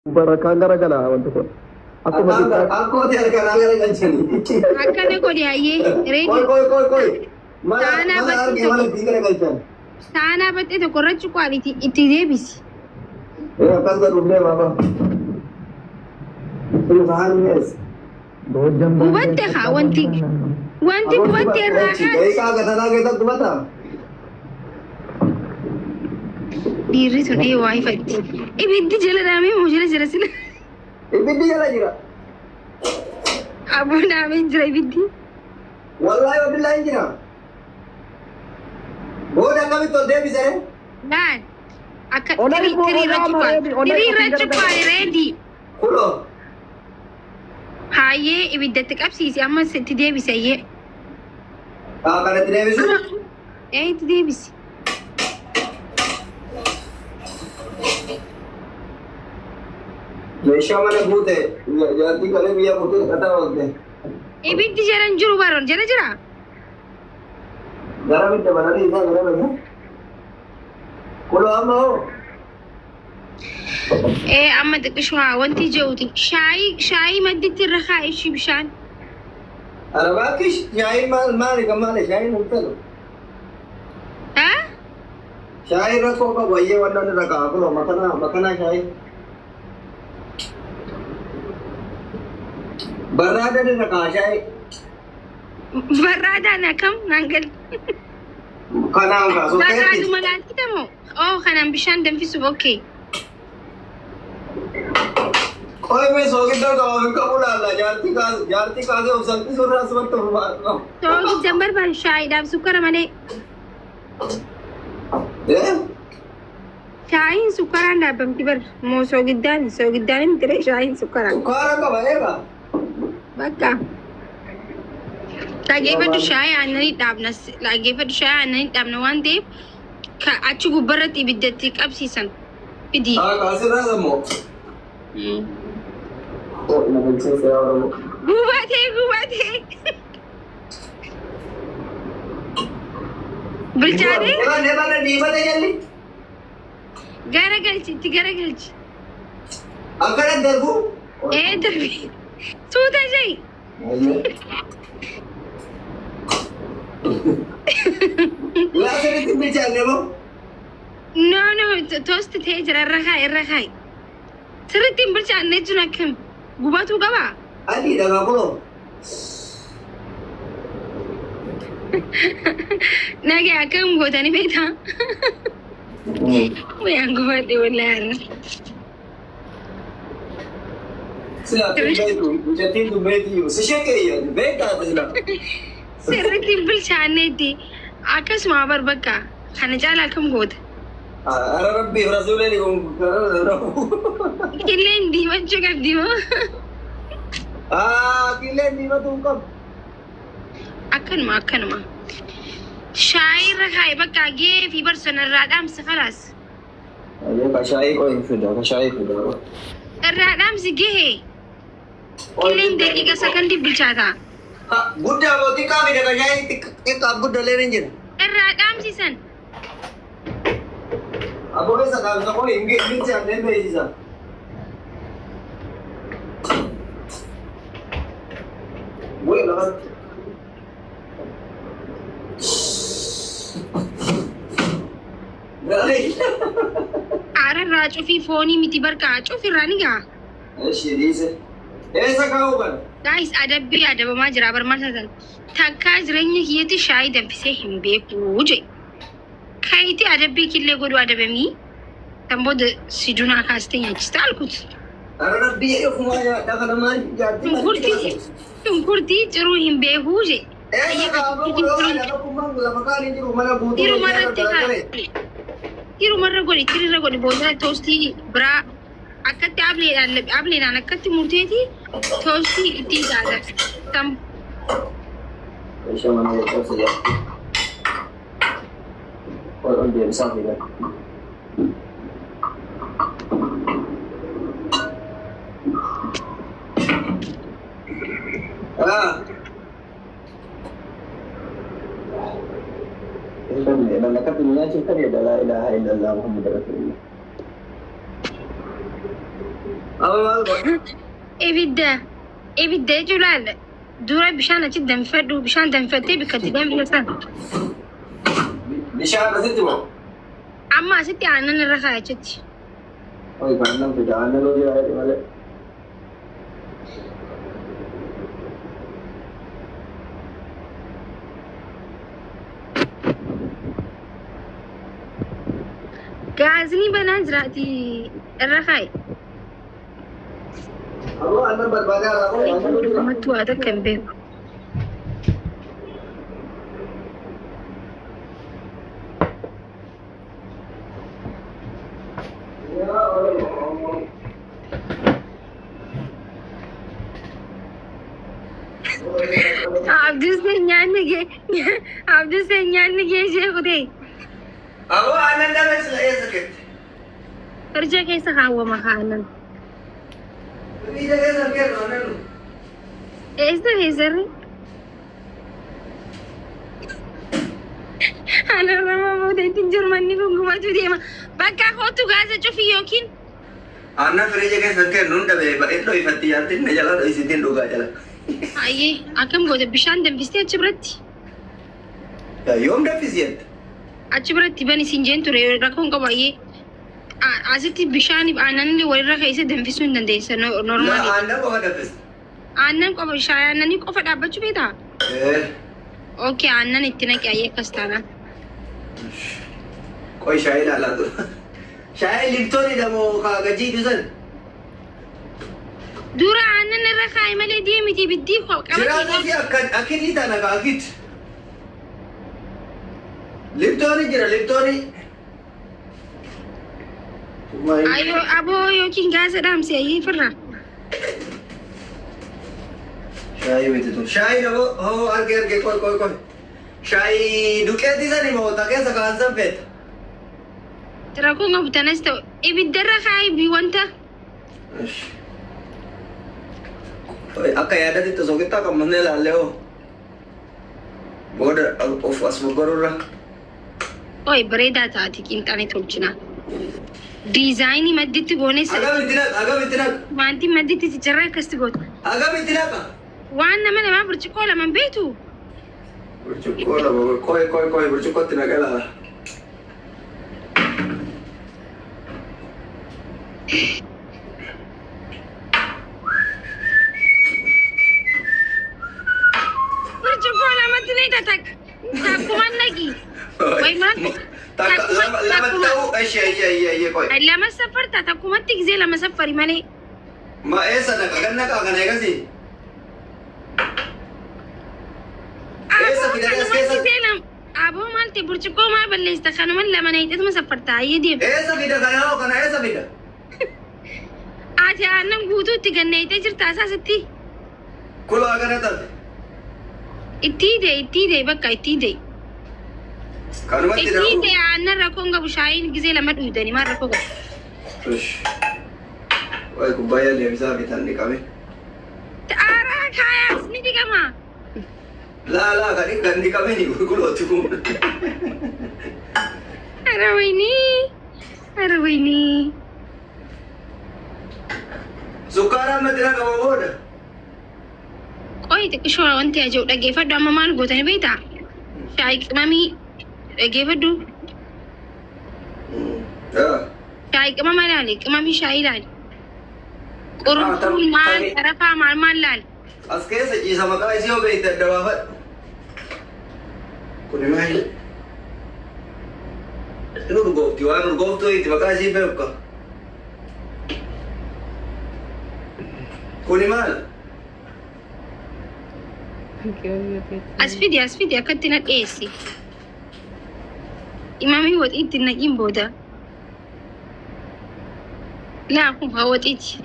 Barakaan garagalaa wanti kun. Akkuma akkuma ta'e kana garagalchanii. Akkana godhi hayyee reedi. Koi. Mana arge mana itti garagalchan. Saanaa baxxee tokko irra cuqaan itti deebisi. Akkas godhuuflee baaba. Kun sa'aan mi'ees. Gubatte haa wanti gubatte irraa kaas. Eegaa gatanaa keessatti gubata. Dhiirri sun waa ifatti. Ibiddi jala dhaamee moo jala jira sila? Ibiddi jala jira. Abboon dhaamee jira ibiddi. Wallaahi wabillahi jira. Booda akkamitti ol deebisee? Daan akka diriirra cuqaan reedi. Kunoo. Hayyee ibiddatti qabsiisi ammas itti deebisi hayyee. Kanatti deebisu? Itti deebisi. Meeshaa mana guute jaartii galee biyya guute qataa oolte. Ibiddi jala hin jiru baroon jala jira. Gara bidda bananii isaa gara bidda. Kunoo amma hoo? Amma xiqqishu haa wanti jiruuti. Shaayii madditti irra kaa'e bishaan. Arabaakish shaayiin maali kan maali shaayiin hultalu. Haa? Shaayiin rakkoo qabu baay'ee wannan irra ka'a kunoo makanaa shaayiin. Barraadaan irra ka'a shaayiin. Barraadaan akkam naangal. Kanaan kaasuu ta'etti. Barraaduma laatita moo? Kanaan bishaan danfisuuf okkee. Koi mee soogidda qabamu qabu laalla jaartii kaasee obsalti surraa asumatti hormaatu. Soogiddan barbaadu shaayiidhaaf sukkara malee. Shaayiin sukkaraan dhaabbamti bar moo soogiddaan hin ture shaayiin sukkaraan. Sukkaara qaba eegaa. Bakka. Dhaggeeffadhu shaayii aannanii dhaabna waan ta'eef achi gubbarratti ibiddatti qabsiisan fidii. Kaasirraa immoo. Gubatee. Bilchaatee? Neebana diimata jalli. Garagalchi itti garagalchi. Akkana darbu. Darbi. Suuta jai. Laasiritti bilchaanne moo? No, toast ta'ee jira irra kaa'i. Sirriitti hin bilchaanne jechuun akkam gubatuu qabaa? Adii dhagaa kunoo. Nagee akkam gootanii beektaa? Wayaan gubadhe wallaahi. Sila bilchattiin dubbeetii si sheekeeyya beekaa sila. Sirriitti hin bilchaanneetti akkasuma bakka kana caalaa akkam goota? Ara rabbiif rasuuleen Qilleen diimachuu qabdi moo? Qilleen diimatuu qabu. Akkanuma. Shaayii irra kaa'e bakka gahee fi barsoon irraa dhaamsa falaas. Shaayii qoyin fida. Irraa dhaamsi gahee. Qilleen daqiiqa sakandii bilchaata. Guddaa mootii qaamidha kan shaayii xiqqaaf guddallee ni jira. Irraa dhaamsisan. Abboon isa dhaamsa kun hin bilchaannee beeksisa. Bu'ee lafatti. Aararraa cufii foonii miti barqa cufirraa ni ga'a. Eeshi dhiise. Eessa kaa'uu kana? Gaayis adabamaa jira barmaatatan. Takkaa jireenya kiyyaatti shaayii danfisee hin beeku jee. Kaayiti adabbii killee godhu adabamii. Kan booda si dunaa kaastee nyaachista alkuuti. Ara rabbii eegumaa nyaadhaa kana maal jaartii Shunkurtii ciruu hin beeku jee. Eessa kaa'uu kun lafa kaanii jiru mana guutuu. Tirumarra godhi booda toostii biraa akkatti ableedhaan akkatti murteeti toostii itti ilaala. Eesha mana eeggatu jaartii. Ol deebisaa fi galu. Dan akan punya cerita dia adalah ilaha illallah Muhammad Rasulullah. Amma maal godha? Ibidda jechuun laal dura bishaan achi danfadhu bishaan danfattee bikka itti danfisan. Bishaan asitti moo? Amma asitti aannan irra kaayachetti. Oyi kan nan fida aannan hojii haa jedhu malee. Gaazni banaan jiraati irra kaaye. Ammoo aannan barbaadee haa ta'u aannan hojii haa. Ammatti waa takka hin beeku. Abdus nyaanni gee ishee kutee Ammoo aannan dhabees eessa keetti? firjee keessa kaawwama aannan. Biyya keessa keessa aannan nu. Eessa keessarri? Aannan nama mooteetti jirmanni kun gubachuu deema. Bakka kootu gaasa cufi yookiin Aannan firiija keessa kennu hin dhabe baay'ee ifatti yaatti na jala dho'isitiin dhugaa jala. ayyee akkam goota bishaan danfistee achi biratti. Yoom danfisi jette? Achi biratti bani siin jeen ture rakkoon qabu ayyee. Asitti bishaan aannan walirra keessa danfisuu hin dandeessa normaali. Aannan qofa danfisa. Aannan qofa shaayii aannanii qofa dhaabbachuu beektaa? Okay aannan itti naqi ayyee akkas taanaan. Qoy shaayii ilaalaa ture. Shaayii liftoonidha moo kaagajii dhusan? Dura aannan irra kaa'i malee deemiti biddii Jiraata fi akkinii tana kaakit. Liftooni jira liftooni. Ayo aboo yookiin gaasa dhaamsi ayyee firra. Shaayii miti tun. Shaayii namoo hoo arge qoy. Shaayii duqeetii sani moo takeessa kaansan feeta? Rakkoon qabu tanas ta'u ibiddarra kaa'i wanta. Akka yaadatti osoo qixxaa qabnee ilaallee hoo. Booda of as mogororra. Oy bareedaa taati qinxaanii tolchina. Diizaayinii madditti goones. Agamitti naqa. Wanti madditti jijjiirraa akkasitti goota. Agamitti naqa. Waan namaa burcuqqoo lama beektu. Burcuqqoo lama qoy burcuqqootti naqa ilaala. Burcuqqoo lamatti ni takkuman naqi. Way maal? Lama ta'uu ishee qoy. Lama safarta takkumatti gisee lama safari malee. Ma eessa naqa kan naqa kana eegasii? Eessa fidanas keessa? Aboo maalti burcuqqoo maal balleessa kanuman lama neexituma safartaa ayyee deema. Eessa fida kana hoo kana eessa fida? Ati aannan guutuutti ganneeyitee jirta asaasitti. Kulaa kana taate. Itti hidee bakka itti hidee. Kanumatti Itti dhahu. hidee aannan rakkoon qabu shaayiin gisee lama dhuudanii maal rakkoo qabu. Wayi kubbaayyaa deebisaa bitan ni qabe. Aaraa kaayaas ni dhiqama. Laa kan ni qabe ni qulqullooti kun. Ara waynii. Sukkaaraan madina qaba booda. Qoyi xiqqishoo wanti aja'u dhaggeeffadhu amma maal gootanii beektaa? Shaayii qimamii dhaggeeffadhu. Shaayii qimama ilaali qimamii shaayii ilaali. Qurufuun maal tarafaa maal laali? As keessa ciisa maqaa isii yoo beekte adda baafadhu. Kuni maali? Inni urgoofti waan urgooftuu itti maqaa isii beeku. Kuni maal? As fidi akkatti na dhiyeessi. Imamii waxii itti naqiin booda. Laa kun haa waxiiti.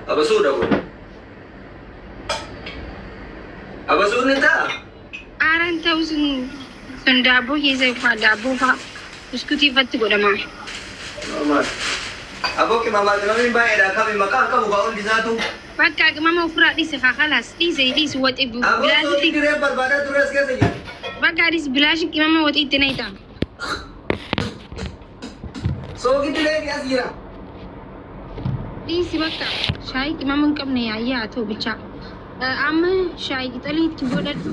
Abasuudha kun. Abasuudni ta'a? Aaraan ta'uu sun daabboo keessa yookaan daabboo fa'aa biskuutii irratti godhama. Normaal. Aboo qimamaa qimamiin baay'eedha kami maqaan qabu kaa hundi isaatu. Bakka qimama ofirraa dhiise haa khalaas dhiise waxii Aboo soogiddi diree barbaadaa ture as keessa jiru. Bagaaris bilaashi qimama waxii itti nayta. Soogitti leegi as jira. Dhiisi bakka shaayii qimama hin qabne yaayyaa haa ta'u bichaa. Amma shaayii qixalii itti godhadhu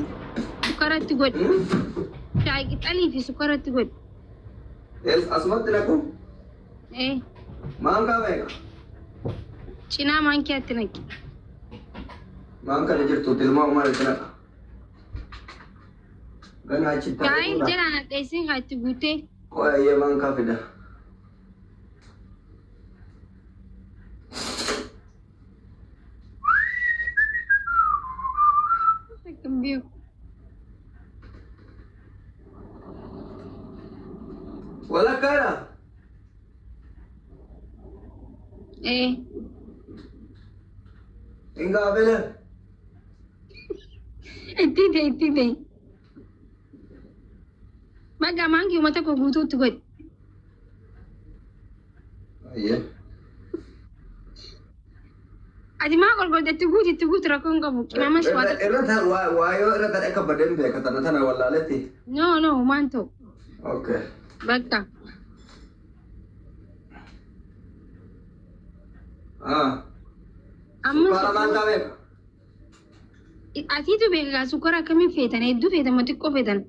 sukkaara itti godhi. Shaayii qixalii fi sukkaara itti godhi. Asumatti naqu. Maankaa beeka. Cinaa maankiyaatti naqi. Maankaa ni jirtu tilmaama maalitti naqa. Ganaa achitti. Shaayii jalaan hadheessee haa itti guutee. Qoyayyee maankaa fida. Wala kara. Inga abela. Itti. Baga mangi umata ko guutuutti godhi. Ayye. Ati maa qorqordeetti guuti rakkoo hin qabu. Qimamas waata. Irratti waayoo irratti akka baden beeka tana wallaaletti. No maan ta'u. Okay. Bakka. Sukkaara maankaa beeka. Atiitu beeka sukkaara akkamiin feetan hedduu feetan moo xiqqoo feetan?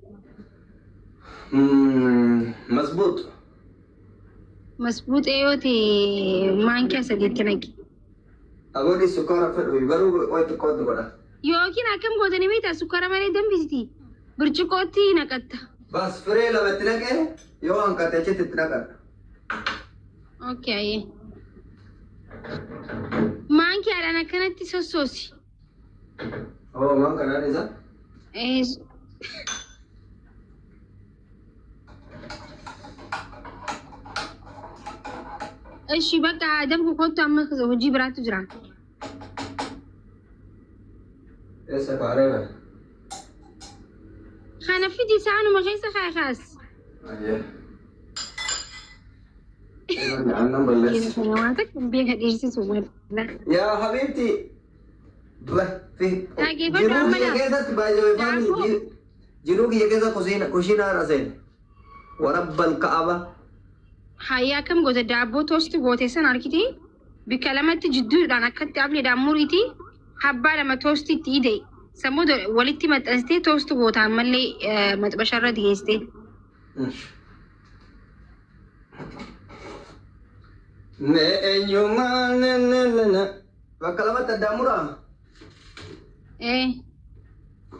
Masbuut. Masbuut yoo ta'e maankiyaa sadiitti naqi. Agooti sukkaara fedhu garuu wayi xiqqootti godha. Yookiin akkam gootanii beektaa sukkaara malee danfisiti. Birciqootti naqatta. Bas firee lamatti naqee yoo hanqate achitti itti naqadha. Okay. Maankiyaadhaan akkanatti sossoosi. Maankanaan isa? Eshi bakka damku kottu amma hojii biraatu jira. Eessa faareera? Kana fidi isaanuma keessa kaakaas. Annan balleessi. Waan takka hin beeka dhiirsisu walla. Yaa habiibti. Dhaggeeffadhu amma Jiruu kiyya keessatti baay'ee faanii jiruu kiyya keessa kushiinaa raseen. Warabbal ka'aba. Hayyaa akkam goota daabboo toosti gootee san argiti bikka lamatti jidduudhaan akkatti ableedhaan muriiti habbaa lama toosti itti hidee sammuu walitti maxxansitee toosti gootaa ammallee maxxabasharra dhiyeessitee. Mee eenyummaa bakka lamatti addaan muraa?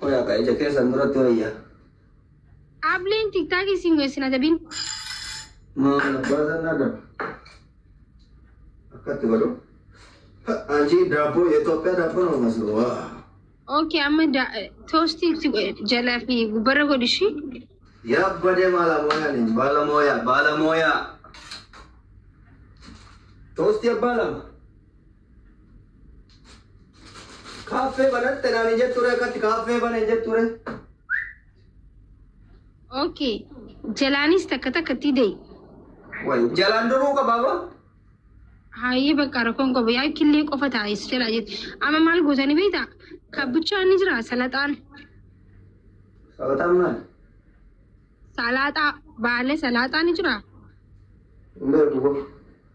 Qoyaa ka ija keessan duratti wayyaa. Ableen tiktaakii siin goesina dabiin. Maala baasan nada. Akkatti godhu. Anchi daabboo Itoophiyaa daabboo nama masu. Okay, amma toosti jalaa fi gubbarra godhishi. Yaa badee maala mooyaa ni baala mooyaa. Toosti abbaa lama. Kaaffee banatte naani jetture akkatti kaaffee bane jetture. Okay, jalaanis takka tidee. Wai jalan duruu qabaaba. Hayyee bakka rakkoon qabu yaa killee qofa taa'es jalaa jetti. Amma maal gootanii beektaa? Kabbichaan ni jira salaxaan. Salaxaan maal? Salaaxaa baalee salaaxaa ni jira. Beeku.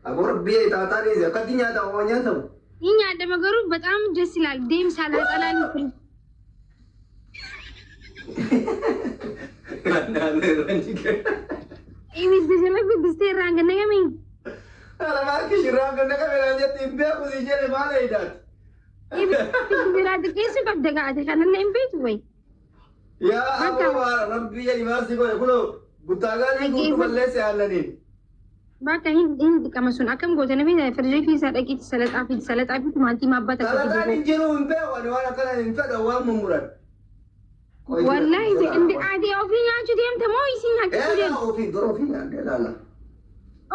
Agoor biyya itaataanis akkatti nyaata oo nyaatamu. Ni nyaadama garuu በጣም ደስ ይላል deem salaaxaa laan kun. Ini dijala guddistee irraan ganna gamii. Alamaa kishirraa ganna kameraan jetti hin beeku si jedhe maal eedaati? Biraati keessu qabda gaate kanallee hin beektu wayi. Yaa abbaa rabbi jedhi maarsi godhe kunoo guttaagaan guutuu balleesse haalaniin. Bakka hin dhiqama sun akkam gootanii beektaa firjii keessaa dhaqiitti salaxaa fi tumaatii maabbata. Salaxaan hin jiru hin beeku ani waan akkana hin fedha waan mummuran. Wallahi indi adi ofii nyaachuu deemta moo isin nyaachuu deemta? Ofii dura ofii nyaadhee laala.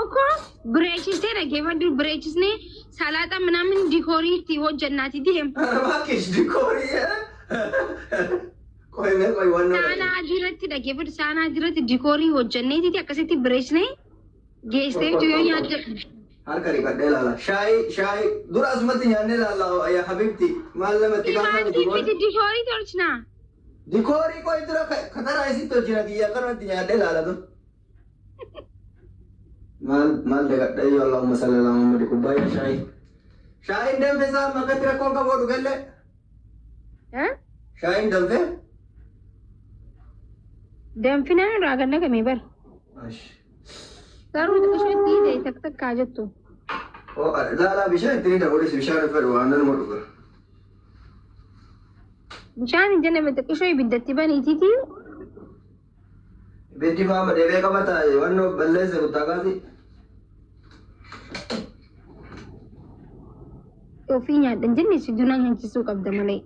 Oko bireechistee dhaggeeffadhu bireechisnee salaaxaa ምናምን ዲኮrii itti hojjannaati deem. Maakish dikoorii qoy mee qoy waan saanaa adiirratti dhaggeeffadhu saanaa adiirratti dikoorii hojjanneeti akkasitti bireechisnee geessee yoo nyaadde. Harka dhiqadhee laala. Shaayi dura asumatti nyaannee laala yaa habibti maal namatti Dikoorii tolchinaa. Dikoorii koo dura kataraa isitti hojii kiyya kanatti nyaadhee laalatu. Maal dagadhee yoo Allahumma salli ala Muhammad kubbaayya shaayi. Shaayiin danfee isaa makkatti rakkoon qaboo dhugallee. Shaayiin danfee? Danfinaan irraa ganna kamii bara. Garuu xiqqishoo dhiidee takkaa jettu. Laalaa bishaan ittiin dabalis bishaan fedhu waan nama dhuga. Bishaan hin jenne xiqqishoo ibiddatti baniitiiti. Ibiddi faama deebee qabata wannoo balleessa kuttaakaati. Ofii nyaadhan jenne si dunaa nyaachisuu qabda malee.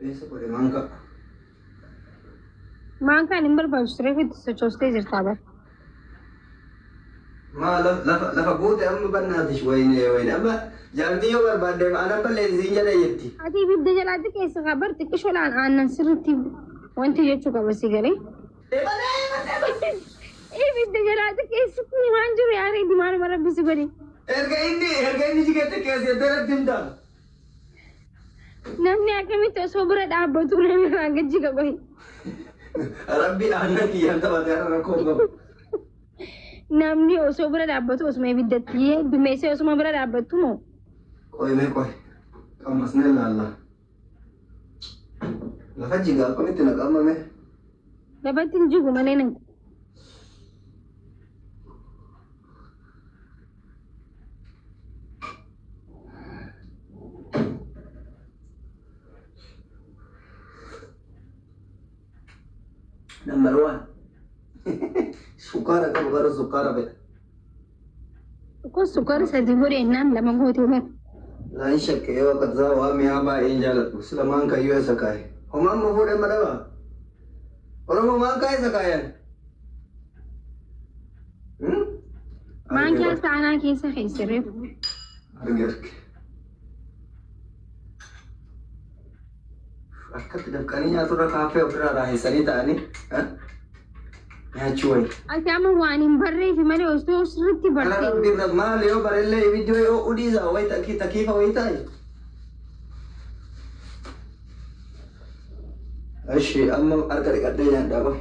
Eessa godhe maanka? Maankaan hin barbaachisu reefitti sochoostee jirtaa bara. Lafa buute amma bannaatish wayne amma jaartii yoo barbaadde aanan balleessisiin jedha jetti. Ati ibidda jalaatti keessa kaa bar xiqqishoo laan aannan sirriitti wanti jechuu qaba si galee. Ibidda jalaatti keessatti waan jiru yaaree dimaanuma rabbisi godhe. Erga inni jigette keessa irratti himta. Namni akkamitti osoo bira dhaabbatu namni irraa gajjiga qohi. Rabbi aannan kiyyaan taphatee har'a rakkoo qabu. Namni osoo bira dhaabbatu osuma ibiddatti dumeessee osuma bira dhaabbattu moo? Qoy. Qammas ni ilaalla. Lafa jigaa akkamitti na qabame? Lafatti hin jigu malee nan. Number 1. Sukara kamu baru sukara be. Kok sukar sadii godhe ennaan lama gootee bara. Laan shakke yoo qabsaa waa mi'aa baay'een jaaladhu. Sila maan kayyoo isa kaaye. Homaan ma fuudhe madaba. Oromoo maan kaaye isa kaayan. Maan keessa aanaa keessa keessirreefu. Arge. Akkatti dafqanii nyaaturra kaaffee ofirraa raahisanii ta'anii. Nyaachuu wayi. Ati amma waan hin barreefi malee osoo sirriitti Kana bartee. rabbiirra maal yoo barellee ibiddi yoo udhiisa wayi takiifa wayi taa'i. Ashi amma harka dhiqadhee nyaadhaa qoy.